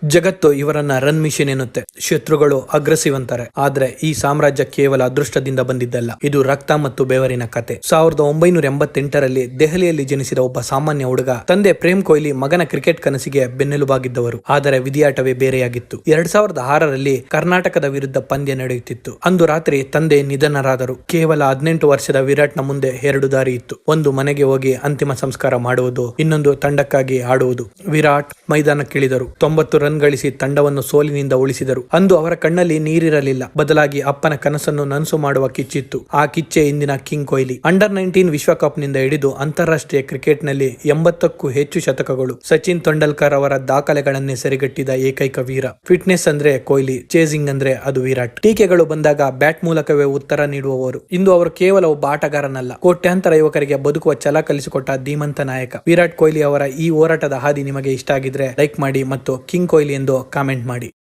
ಜಗತ್ತು ಇವರನ್ನ run mission ಎನ್ನುತ್ತೆ. ಶತ್ರುಗಳು ಅಗ್ರೆಸಿವ್ ಅಂತಾರೆ. ಆದ್ರೆ ಈ ಸಾಮ್ರಾಜ್ಯ ಕೇವಲ ಅದೃಷ್ಟದಿಂದ ಬಂದಿದ್ದಲ್ಲ, ಇದು ರಕ್ತ ಮತ್ತು ಬೆವರಿನ ಕತೆ. 1988ರಲ್ಲಿ ದೆಹಲಿಯಲ್ಲಿ ಜನಿಸಿದ ಒಬ್ಬ ಸಾಮಾನ್ಯ ಹುಡುಗ. ತಂದೆ ಪ್ರೇಮ್ ಕೊಹ್ಲಿ ಮಗನ ಕ್ರಿಕೆಟ್ ಕನಸಿಗೆ ಬೆನ್ನೆಲುಬಾಗಿದ್ದವರು. ಆದರೆ ವಿಧಿಯಾಟವೇ ಬೇರೆಯಾಗಿತ್ತು. 2006ರಲ್ಲಿ ಕರ್ನಾಟಕದ ವಿರುದ್ಧ ಪಂದ್ಯ ನಡೆಯುತ್ತಿತ್ತು. ಅಂದು ರಾತ್ರಿ ತಂದೆ ನಿಧನರಾದರು. ಕೇವಲ 18 ವರ್ಷದ ವಿರಾಟ್ನ ಮುಂದೆ 2 ದಾರಿ ಇತ್ತು. ಒಂದು ಮನೆಗೆ ಹೋಗಿ ಅಂತಿಮ ಸಂಸ್ಕಾರ ಮಾಡುವುದು, ಇನ್ನೊಂದು ತಂಡಕ್ಕಾಗಿ ಆಡುವುದು. ವಿರಾಟ್ ಮೈದಾನಕ್ಕಿಳಿದರು. 90 ರನ್ ಗಳಿಸಿ ತಂಡವನ್ನು ಸೋಲಿನಿಂದ ಉಳಿಸಿದರು. ಅಂದು ಅವರ ಕಣ್ಣಲ್ಲಿ ನೀರಿರಲಿಲ್ಲ, ಬದಲಾಗಿ ಅಪ್ಪನ ಕನಸನ್ನು ನನಸು ಮಾಡುವ ಕಿಚ್ಚಿತ್ತು. ಆ ಕಿಚ್ಚೆ ಇಂದಿನ ಕಿಂಗ್ ಕೊಹ್ಲಿ. ಅಂಡರ್-19 ವಿಶ್ವಕಪ್ ನಿಂದ ಹಿಡಿದು ಅಂತಾರಾಷ್ಟ್ರೀಯ ಕ್ರಿಕೆಟ್ ನಲ್ಲಿ 80ಕ್ಕೂ ಹೆಚ್ಚು ಶತಕಗಳು. ಸಚಿನ್ ತೆಂಡೂಲ್ಕರ್ ಅವರ ದಾಖಲೆಗಳನ್ನೇ ಸರಿಗಟ್ಟಿದ ಏಕೈಕ ವೀರ. ಫಿಟ್ನೆಸ್ ಅಂದ್ರೆ ಕೊಹ್ಲಿ, ಚೇಸಿಂಗ್ ಅಂದ್ರೆ ಅದು ವಿರಾಟ್. ಟೀಕೆಗಳು ಬಂದಾಗ ಬ್ಯಾಟ್ ಮೂಲಕವೇ ಉತ್ತರ ನೀಡುವವರು. ಇಂದು ಅವರು ಕೇವಲ ಒಬ್ಬ ಆಟಗಾರನಲ್ಲ, ಕೋಟ್ಯಾಂತರ ಯುವಕರಿಗೆ ಬದುಕುವ ಛಲ ಕಲಿಸಿಕೊಟ್ಟ ಧೀಮಂತ ನಾಯಕ. ವಿರಾಟ್ ಕೊಹ್ಲಿ ಅವರ ಈ ಹೋರಾಟದ ಹಾದಿ ನಿಮಗೆ ಇಷ್ಟ ಆಗಿದ್ರೆ ಲೈಕ್ ಮಾಡಿ ಮತ್ತು ಕಿಂಗ್ ಕೊಹ್ಲಿ ಎಂದು ಕಾಮೆಂಟ್ ಮಾಡಿ.